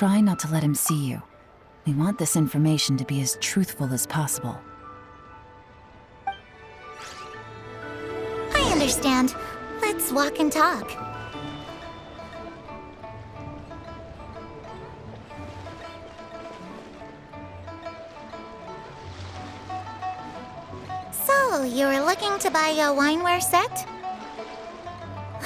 try not to let him see you. We want this information to be as truthful as possible. I understand. Let's walk and talk. So, you're looking to buy a wineware set?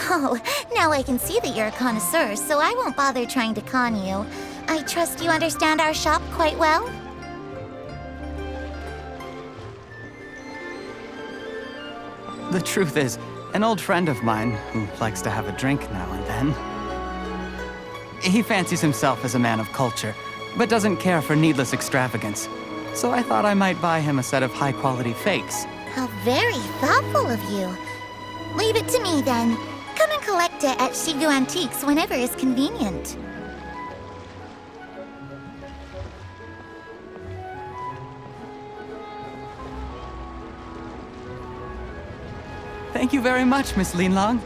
Oh, now I can see that you're a connoisseur, so I won't bother trying to con you. I trust you understand our shop quite well? The truth is, an old friend of mine, who likes to have a drink now and then, he fancies himself as a man of culture, but doesn't care for needless extravagance. So I thought I might buy him a set of high-quality fakes. How very thoughtful of you. Leave it to me, then. Come and collect it at Shigu Antiques whenever is convenient. Thank you very much, Miss Linlong.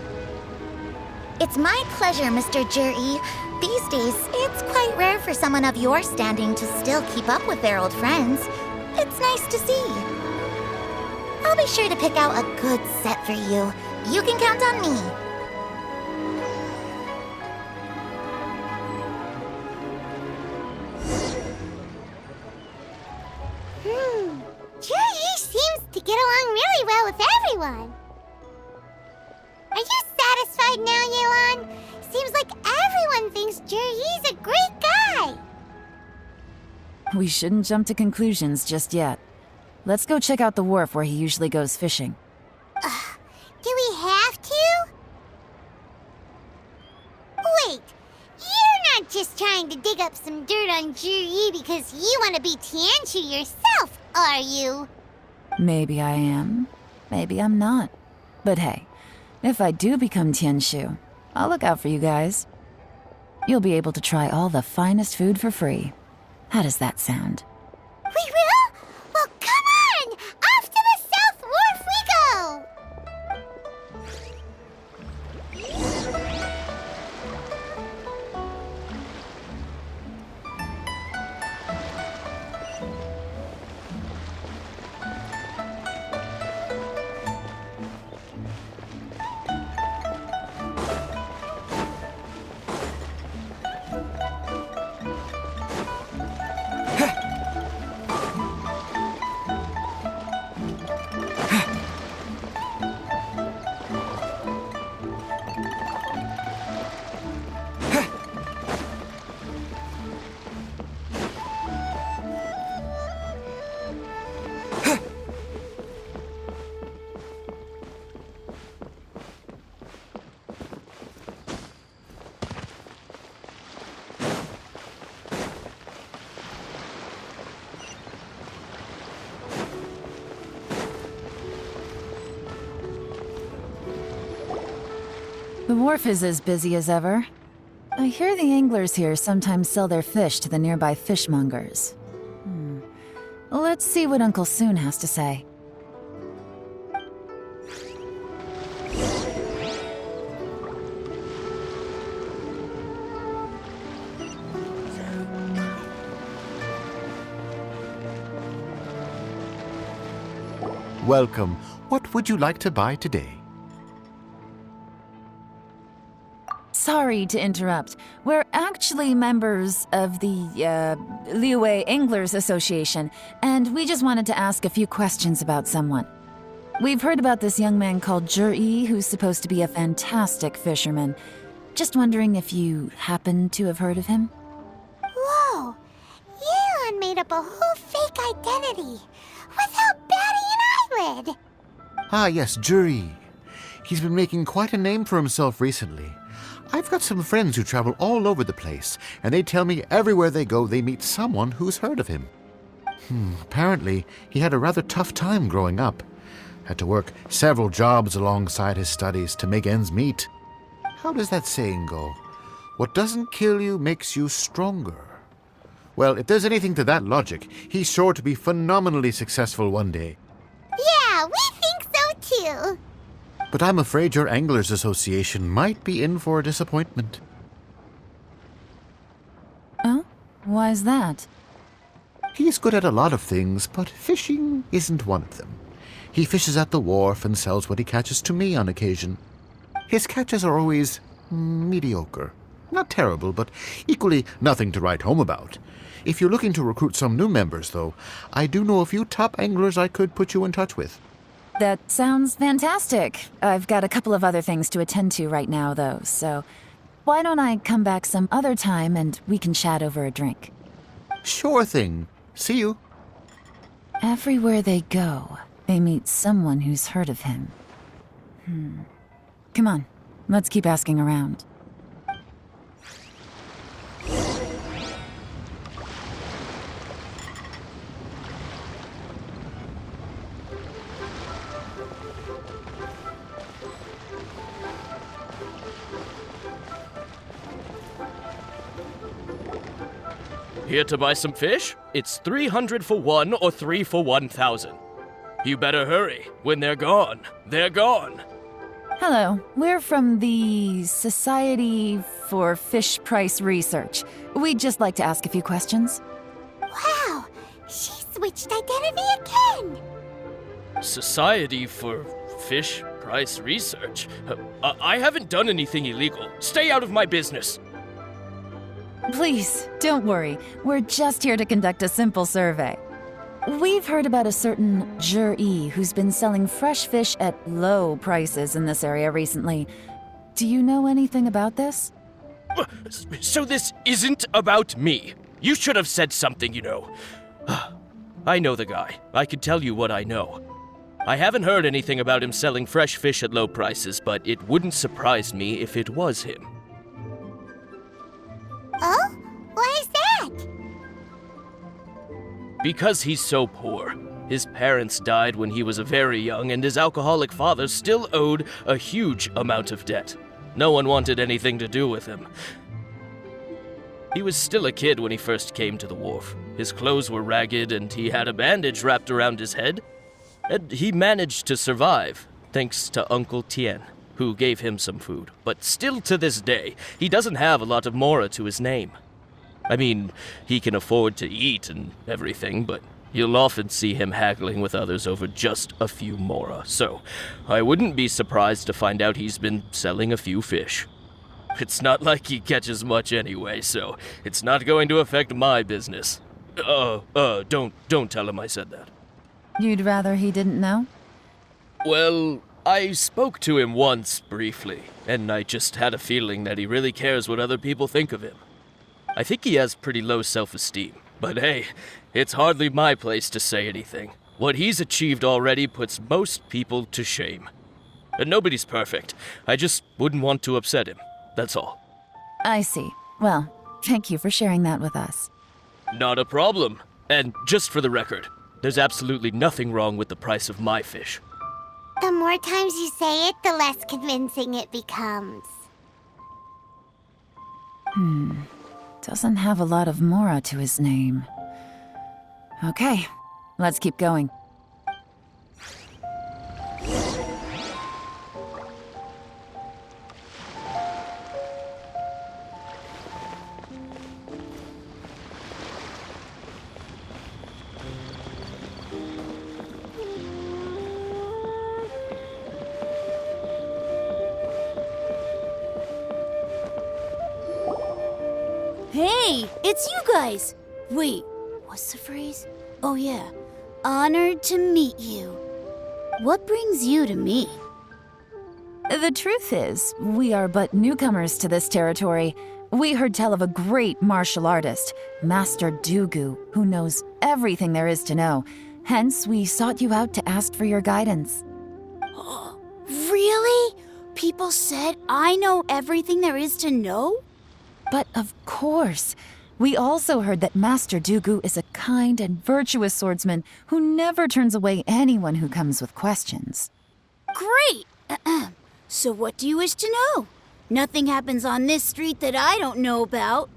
It's my pleasure, Mr. Zhiyi. These days, it's quite rare for someone of your standing to still keep up with their old friends. It's nice to see. I'll be sure to pick out a good set for you. You can count on me. Zhiyi seems to get along really well with everyone. Are you satisfied now, Yelan? Seems like everyone thinks Zhiyi's a great guy. We shouldn't jump to conclusions just yet. Let's go check out the wharf where he usually goes fishing. Do we have to? Wait, you're not just trying to dig up some dirt on Zhiyi because you want to be Tianshu yourself, are you? Maybe I am, maybe I'm not. But hey, if I do become Tianshu, I'll look out for you guys. You'll be able to try all the finest food for free. How does that sound? We will? Well, come on! Off to the South Wharf we go! The wharf is as busy as ever. I hear the anglers here sometimes sell their fish to the nearby fishmongers. Let's see what Uncle Soon has to say. Welcome. What would you like to buy today? Sorry to interrupt. We're actually members of the, Liyue Anglers Association, and we just wanted to ask a few questions about someone. We've heard about this young man called Zhiyi, who's supposed to be a fantastic fisherman. Just wondering if you happen to have heard of him? Whoa! Yelan made up a whole fake identity without batting an eyelid! Ah, yes, Zhiyi. He's been making quite a name for himself recently. I've got some friends who travel all over the place, and they tell me everywhere they go they meet someone who's heard of him. Apparently, he had a rather tough time growing up. Had to work several jobs alongside his studies to make ends meet. How does that saying go? What doesn't kill you makes you stronger. Well, if there's anything to that logic, he's sure to be phenomenally successful one day. Yeah, we think so too! But I'm afraid your Anglers Association might be in for a disappointment. Oh? Why's that? He's good at a lot of things, but fishing isn't one of them. He fishes at the wharf and sells what he catches to me on occasion. His catches are always mediocre. Not terrible, but equally nothing to write home about. If you're looking to recruit some new members, though, I do know a few top anglers I could put you in touch with. That sounds fantastic. I've got a couple of other things to attend to right now, though, so why don't I come back some other time and we can chat over a drink? Sure thing. See you. Everywhere they go, they meet someone who's heard of him. Come on, let's keep asking around. Here to buy some fish? It's 300 for one or 3 for 1,000. You better hurry. When they're gone, they're gone. Hello, we're from the Society for Fish Price Research. We'd just like to ask a few questions. Wow, she switched identity again! Society for Fish Price Research? I haven't done anything illegal. Stay out of my business. Please, don't worry. We're just here to conduct a simple survey. We've heard about a certain Zhiyi who's been selling fresh fish at low prices in this area recently. Do you know anything about this? So this isn't about me. You should have said something, you know. I know the guy. I can tell you what I know. I haven't heard anything about him selling fresh fish at low prices, but it wouldn't surprise me if it was him. Oh? Why is that? Because he's so poor. His parents died when he was very young, and his alcoholic father still owed a huge amount of debt. No one wanted anything to do with him. He was still a kid when he first came to the wharf. His clothes were ragged, and he had a bandage wrapped around his head. And he managed to survive, thanks to Uncle Tien, who gave him some food. But still to this day, he doesn't have a lot of mora to his name. I mean, he can afford to eat and everything, but you'll often see him haggling with others over just a few mora. So, I wouldn't be surprised to find out he's been selling a few fish. It's not like he catches much anyway, so it's not going to affect my business. Don't tell him I said that. You'd rather he didn't know? Well, I spoke to him once, briefly, and I just had a feeling that he really cares what other people think of him. I think he has pretty low self-esteem, but hey, it's hardly my place to say anything. What he's achieved already puts most people to shame. And nobody's perfect. I just wouldn't want to upset him, that's all. I see. Well, thank you for sharing that with us. Not a problem. And just for the record, there's absolutely nothing wrong with the price of my fish. The more times you say it, the less convincing it becomes. Doesn't have a lot of mora to his name. Okay, let's keep going. Hey, it's you guys! Wait, what's the phrase? Oh yeah, honored to meet you. What brings you to me? The truth is, we are but newcomers to this territory. We heard tell of a great martial artist, Master Dugu, who knows everything there is to know. Hence, we sought you out to ask for your guidance. Really? People said I know everything there is to know? But of course, we also heard that Master Dugu is a kind and virtuous swordsman who never turns away anyone who comes with questions. Great! So what do you wish to know? Nothing happens on this street that I don't know about.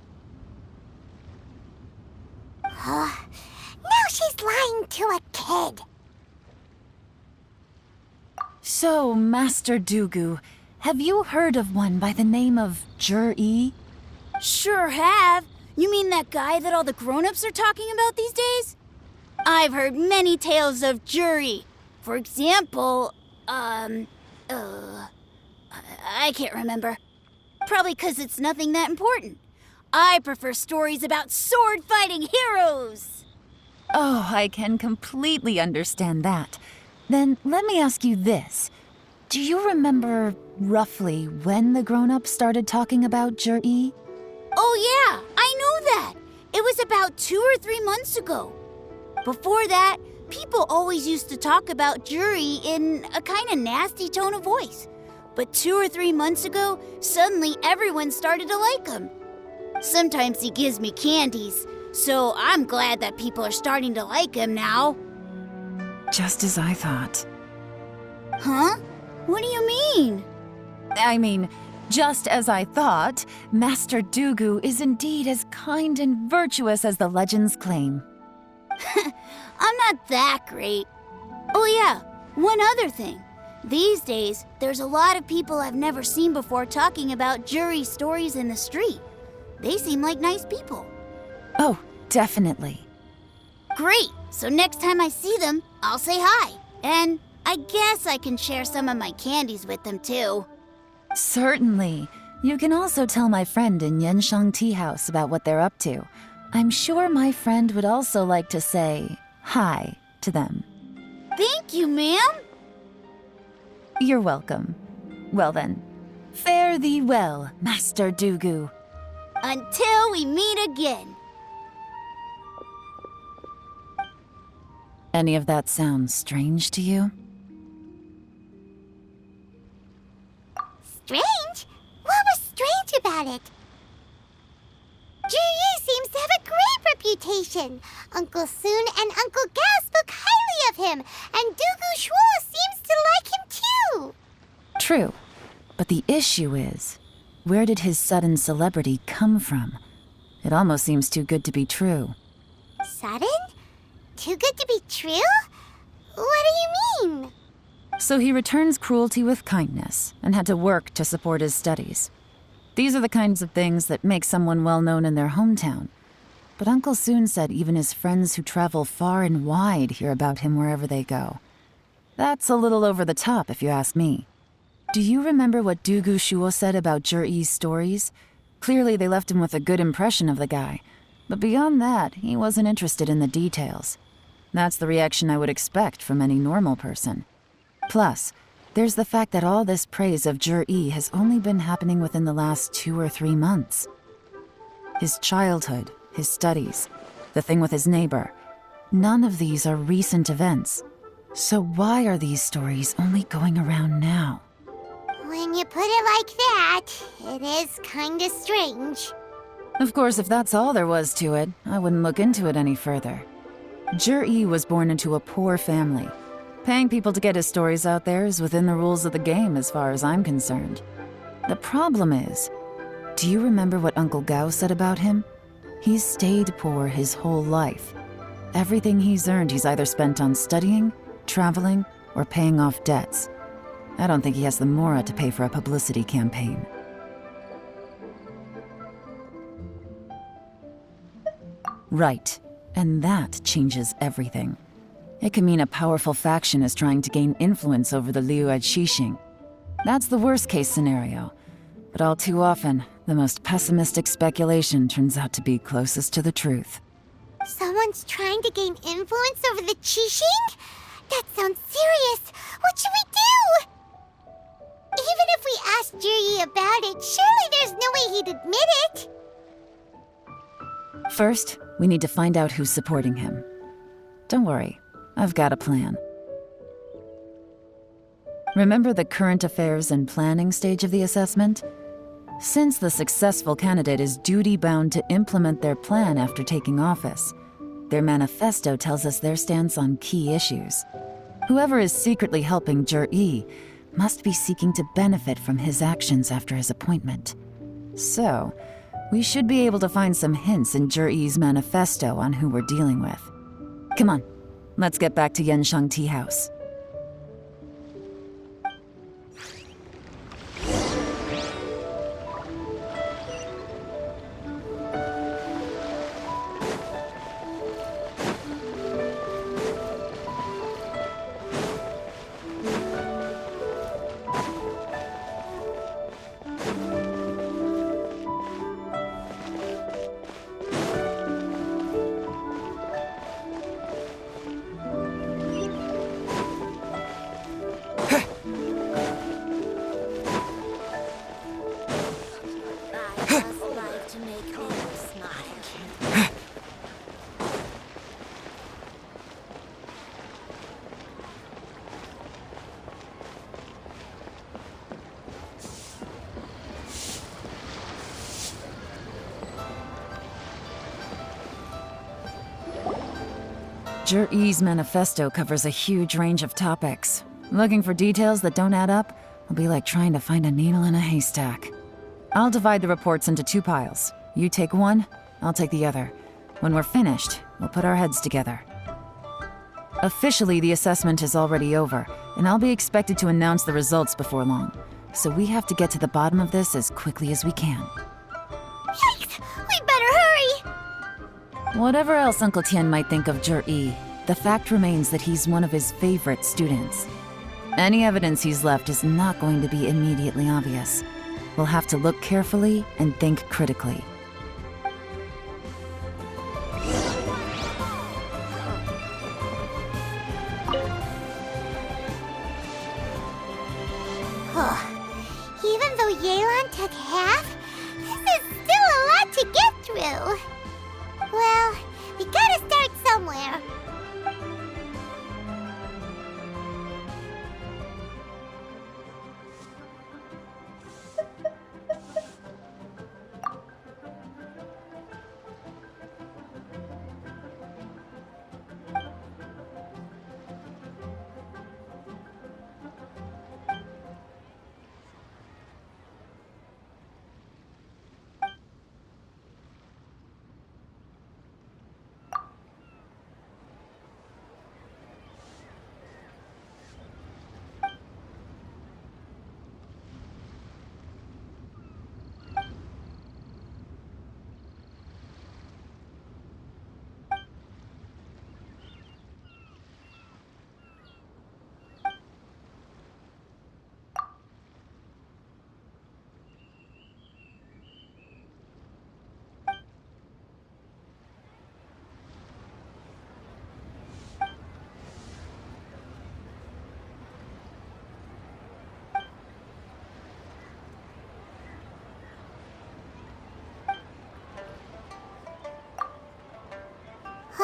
Now she's lying to a kid. So, Master Dugu, have you heard of one by the name of Zhiyi? Sure have. You mean that guy that all the grown-ups are talking about these days? I've heard many tales of Zhiyi. For example, I can't remember. Probably 'cause it's nothing that important. I prefer stories about sword-fighting heroes. Oh, I can completely understand that. Then let me ask you this. Do you remember roughly when the grown-ups started talking about Zhiyi? Oh yeah, I know that. It was about 2 or 3 months ago. Before that, people always used to talk about Zhiyi in a kind of nasty tone of voice. But 2 or 3 months ago, suddenly everyone started to like him. Sometimes he gives me candies, so I'm glad that people are starting to like him now. Just as I thought. Huh? What do you mean? I mean, just as I thought, Master Dugu is indeed as kind and virtuous as the legends claim. I'm not that great. Oh yeah, one other thing. These days, there's a lot of people I've never seen before talking about Zhiyi stories in the street. They seem like nice people. Oh, definitely. Great! So next time I see them, I'll say hi. And I guess I can share some of my candies with them too. Certainly. You can also tell my friend in Yenshan Tea House about what they're up to. I'm sure my friend would also like to say hi to them. Thank you, ma'am. You're welcome. Well then, fare thee well, Master Dugu. Until we meet again. Any of that sound strange to you? Strange? What was strange about it? Zhiyi seems to have a great reputation. Uncle Soon and Uncle Gao spoke highly of him, and Dugu Shuo seems to like him too. True. But the issue is, where did his sudden celebrity come from? It almost seems too good to be true. Sudden? Too good to be true? What do you mean? So he returns cruelty with kindness and had to work to support his studies. These are the kinds of things that make someone well known in their hometown. But Uncle Soon said even his friends who travel far and wide hear about him wherever they go. That's a little over the top, if you ask me. Do you remember what Dugu Shuo said about Zhiyi's stories? Clearly they left him with a good impression of the guy. But beyond that, he wasn't interested in the details. That's the reaction I would expect from any normal person. Plus, there's the fact that all this praise of Zhiyi has only been happening within the last 2 or 3 months. His childhood, his studies, the thing with his neighbor, none of these are recent events. So why are these stories only going around now? When you put it like that, it is kinda strange. Of course, if that's all there was to it, I wouldn't look into it any further. Zhiyi was born into a poor family. Paying people to get his stories out there is within the rules of the game as far as I'm concerned. The problem is, do you remember what Uncle Gao said about him? He's stayed poor his whole life. Everything he's earned he's either spent on studying, traveling, or paying off debts. I don't think he has the mora to pay for a publicity campaign. Right, and that changes everything. It can mean a powerful faction is trying to gain influence over the Liu at Xixing. That's the worst-case scenario. But all too often, the most pessimistic speculation turns out to be closest to the truth. Someone's trying to gain influence over the Qixing? That sounds serious. What should we do? Even if we asked Zhiyi about it, surely there's no way he'd admit it. First, we need to find out who's supporting him. Don't worry, I've got a plan. Remember the current affairs and planning stage of the assessment? Since the successful candidate is duty-bound to implement their plan after taking office, their manifesto tells us their stance on key issues. Whoever is secretly helping Zhiyi must be seeking to benefit from his actions after his appointment. So, we should be able to find some hints in Zhiyi's manifesto on who we're dealing with. Come on, let's get back to Yenshan Tea House. Zhiyi's manifesto covers a huge range of topics. Looking for details that don't add up will be like trying to find a needle in a haystack. I'll divide the reports into 2 piles. You take one, I'll take the other. When we're finished, we'll put our heads together. Officially, the assessment is already over, and I'll be expected to announce the results before long. So we have to get to the bottom of this as quickly as we can. Yikes! We better hurry! Whatever else Uncle Tian might think of Zhiyi, the fact remains that he's one of his favorite students. Any evidence he's left is not going to be immediately obvious. We'll have to look carefully and think critically. Even though Yelan took half, this is still a lot to get through. Well, we gotta start somewhere.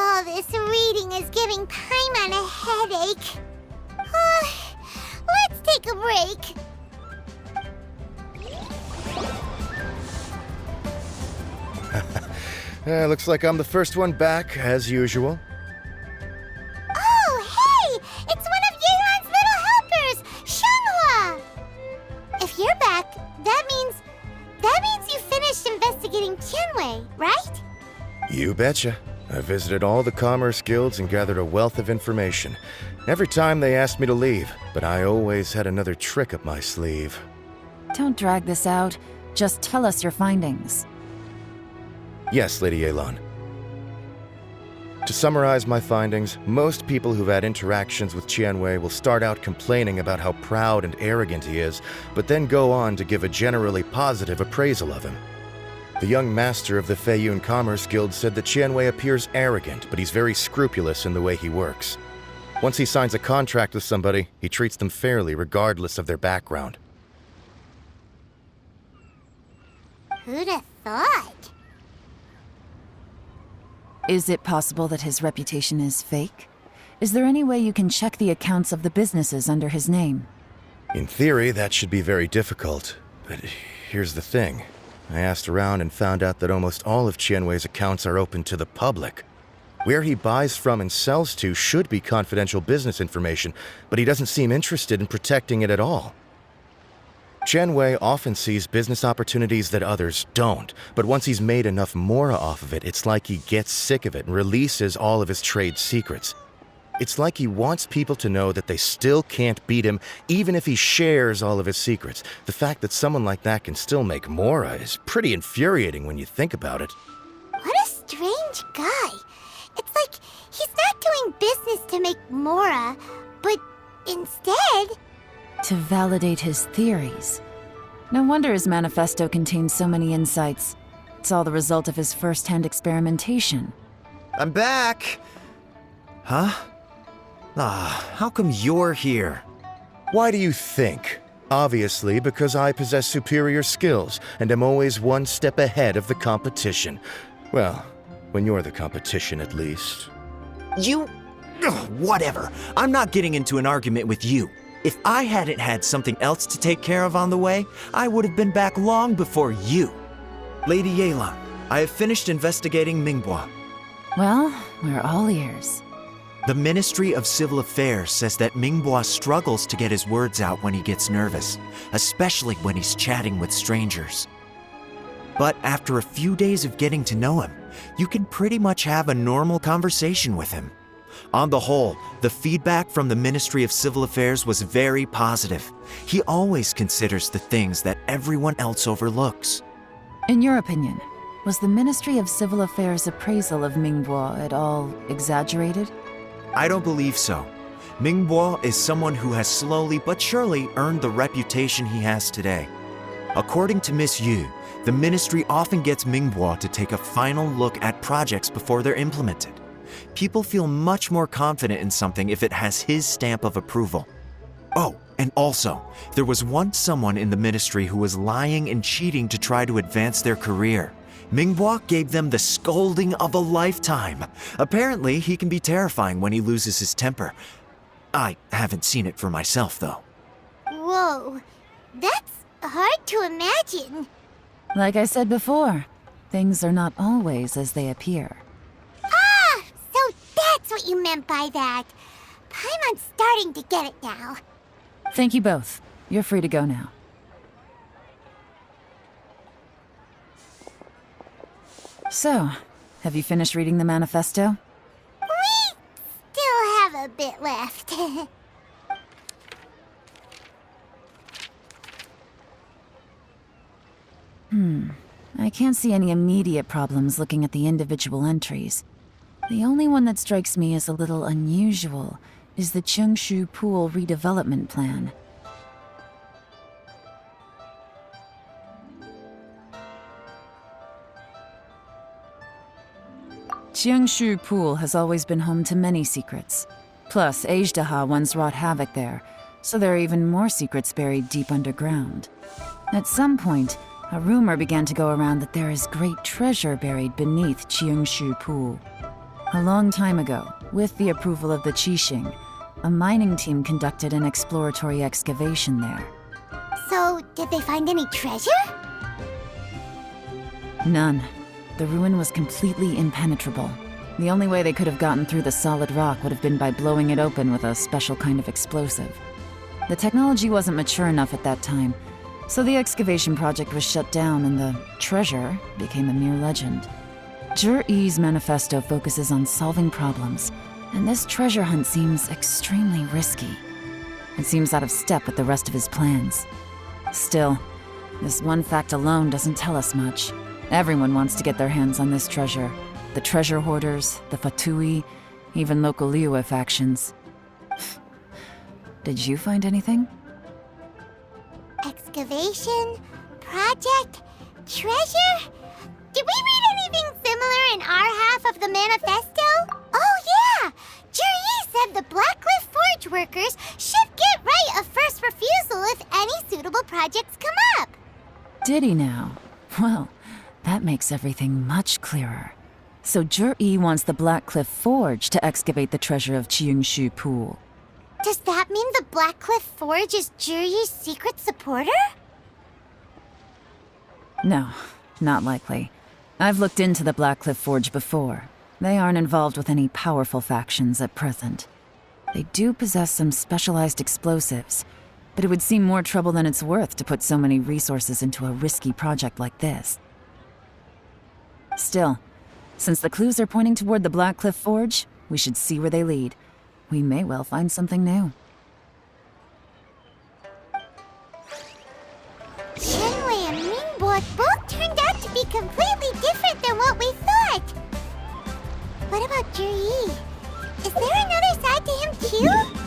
Oh, this reading is giving Paimon a headache. Let's take a break. Looks like I'm the first one back, as usual. Oh, hey! It's one of Yelan's little helpers, Shanghua! If you're back, that means you finished investigating Tianwei, right? You betcha. I visited all the commerce guilds and gathered a wealth of information. Every time they asked me to leave, but I always had another trick up my sleeve. Don't drag this out. Just tell us your findings. Yes, Lady Yelan. To summarize my findings, most people who've had interactions with Tianwei will start out complaining about how proud and arrogant he is, but then go on to give a generally positive appraisal of him. The young master of the Feiyun Commerce Guild said that Tianwei appears arrogant, but he's very scrupulous in the way he works. Once he signs a contract with somebody, he treats them fairly regardless of their background. Who'd have thought? Is it possible that his reputation is fake? Is there any way you can check the accounts of the businesses under his name? In theory, that should be very difficult, but here's the thing. I asked around and found out that almost all of Tianwei's accounts are open to the public. Where he buys from and sells to should be confidential business information, but he doesn't seem interested in protecting it at all. Tianwei often sees business opportunities that others don't, but once he's made enough mora off of it, it's like he gets sick of it and releases all of his trade secrets. It's like he wants people to know that they still can't beat him, even if he shares all of his secrets. The fact that someone like that can still make mora is pretty infuriating when you think about it. What a strange guy. It's like he's not doing business to make mora, but instead... To validate his theories. No wonder his manifesto contains so many insights. It's all the result of his first-hand experimentation. I'm back! Huh? How come you're here? Why do you think? Obviously, because I possess superior skills and am always one step ahead of the competition. Well, when you're the competition, at least. Whatever. I'm not getting into an argument with you. If I hadn't had something else to take care of on the way, I would have been back long before you. Lady Yelan, I have finished investigating Minghua. Well, we're all ears. The Ministry of Civil Affairs says that Mingbois struggles to get his words out when he gets nervous, especially when he's chatting with strangers. But after a few days of getting to know him, you can pretty much have a normal conversation with him. On the whole, the feedback from the Ministry of Civil Affairs was very positive. He always considers the things that everyone else overlooks. In your opinion, was the Ministry of Civil Affairs' appraisal of Mingbois at all exaggerated? I don't believe so. Mingbois is someone who has slowly but surely earned the reputation he has today. According to Miss Yu, the ministry often gets Mingbois to take a final look at projects before they're implemented. People feel much more confident in something if it has his stamp of approval. Oh, and also, there was once someone in the ministry who was lying and cheating to try to advance their career. Mingbois gave them the scolding of a lifetime. Apparently, he can be terrifying when he loses his temper. I haven't seen it for myself, though. Whoa, that's hard to imagine. Like I said before, things are not always as they appear. Ah, so that's what you meant by that. Paimon's starting to get it now. Thank you both. You're free to go now. So, have you finished reading the manifesto? We still have a bit left. I can't see any immediate problems looking at the individual entries. The only one that strikes me as a little unusual is the Cheongshu Pool redevelopment plan. Cheongshu Pool has always been home to many secrets. Plus, Ajdaha once wrought havoc there, so there are even more secrets buried deep underground. At some point, a rumor began to go around that there is great treasure buried beneath Cheongshu Pool. A long time ago, with the approval of the Qixing, a mining team conducted an exploratory excavation there. So, did they find any treasure? None. The ruin was completely impenetrable. The only way they could have gotten through the solid rock would have been by blowing it open with a special kind of explosive. The technology wasn't mature enough at that time, so the excavation project was shut down and the treasure became a mere legend. Zhiyi's manifesto focuses on solving problems, and this treasure hunt seems extremely risky. It seems out of step with the rest of his plans. Still, this one fact alone doesn't tell us much. Everyone wants to get their hands on this treasure. The treasure hoarders, the Fatui, even local Liyue factions. Did you find anything? Excavation? Project? Treasure? Did we read anything similar in our half of the manifesto? Oh yeah! Zhiyi said the Blackcliff Forge workers should get right of first refusal if any suitable projects come up. Did he now? Well, that makes everything much clearer. So Zhiyi wants the Blackcliff Forge to excavate the treasure of Cheongshu Pool. Does that mean the Blackcliff Forge is Zhiyi's secret supporter? No, not likely. I've looked into the Blackcliff Forge before. They aren't involved with any powerful factions at present. They do possess some specialized explosives, but it would seem more trouble than it's worth to put so many resources into a risky project like this. Still, since the clues are pointing toward the Blackcliff Forge, we should see where they lead. We may well find something new. Shenwei and Mingbo both turned out to be completely different than what we thought. What about Zhiyi? Is there another side to him too?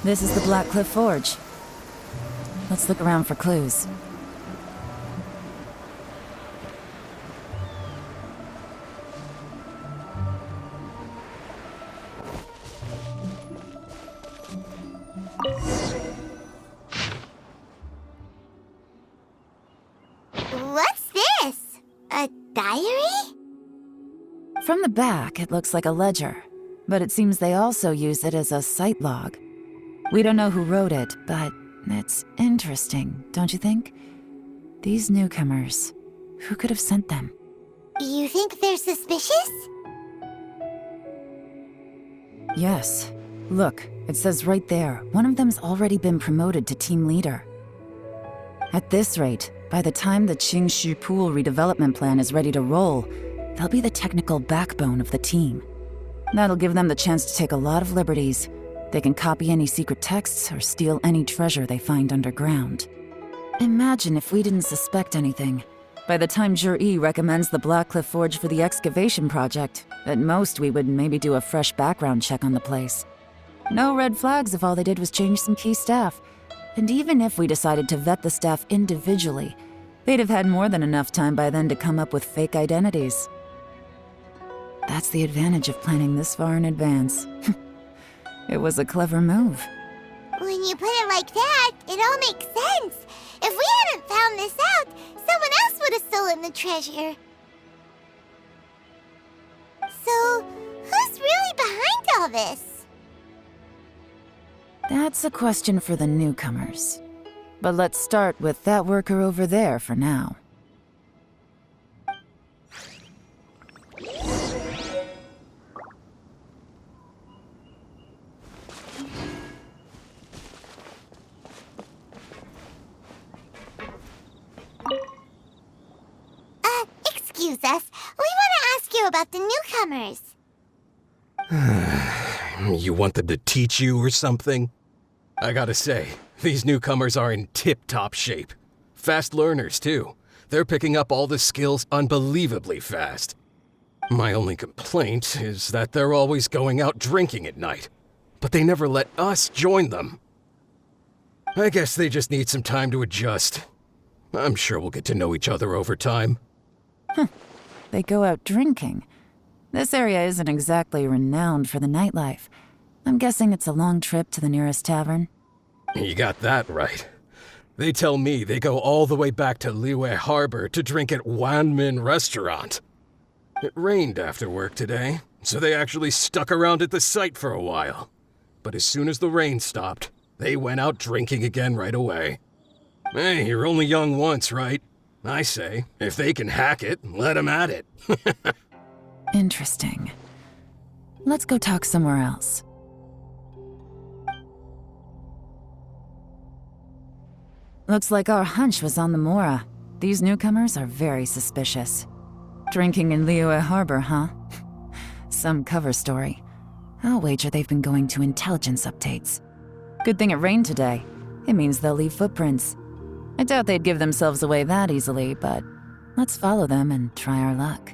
This is the Black Cliff Forge. Let's look around for clues. What's this? A diary? From the back, it looks like a ledger, but it seems they also use it as a site log. We don't know who wrote it, but it's interesting, don't you think? These newcomers, who could have sent them? You think they're suspicious? Yes. Look, it says right there, one of them's already been promoted to team leader. At this rate, by the time the Qingshu Pool redevelopment plan is ready to roll, they'll be the technical backbone of the team. That'll give them the chance to take a lot of liberties. They can copy any secret texts or steal any treasure they find underground. Imagine if we didn't suspect anything. By the time Zhiyi recommends the Black Cliff Forge for the excavation project, at most we would maybe do a fresh background check on the place. No red flags if all they did was change some key staff. And even if we decided to vet the staff individually, they'd have had more than enough time by then to come up with fake identities. That's the advantage of planning this far in advance. It was a clever move. When you put it like that, it all makes sense. If we hadn't found this out, someone else would have stolen the treasure. So, who's really behind all this? That's a question for the newcomers. But let's start with that worker over there for now. Excuse us. We want to ask you about the newcomers. You want them to teach you or something? I gotta say, these newcomers are in tip-top shape. Fast learners, too. They're picking up all the skills unbelievably fast. My only complaint is that they're always going out drinking at night, but they never let us join them. I guess they just need some time to adjust. I'm sure we'll get to know each other over time. They go out drinking. This area isn't exactly renowned for the nightlife. I'm guessing it's a long trip to the nearest tavern. You got that right. They tell me they go all the way back to Liyue Harbor to drink at Wanmin Restaurant. It rained after work today, so they actually stuck around at the site for a while. But as soon as the rain stopped, they went out drinking again right away. Hey, you're only young once, right? I say, if they can hack it, let them at it. Interesting. Let's go talk somewhere else. Looks like our hunch was on the Mora. These newcomers are very suspicious. Drinking in Liyue Harbor, huh? Some cover story. I'll wager they've been going to intelligence updates. Good thing it rained today. It means they'll leave footprints. I doubt they'd give themselves away that easily, but let's follow them and try our luck.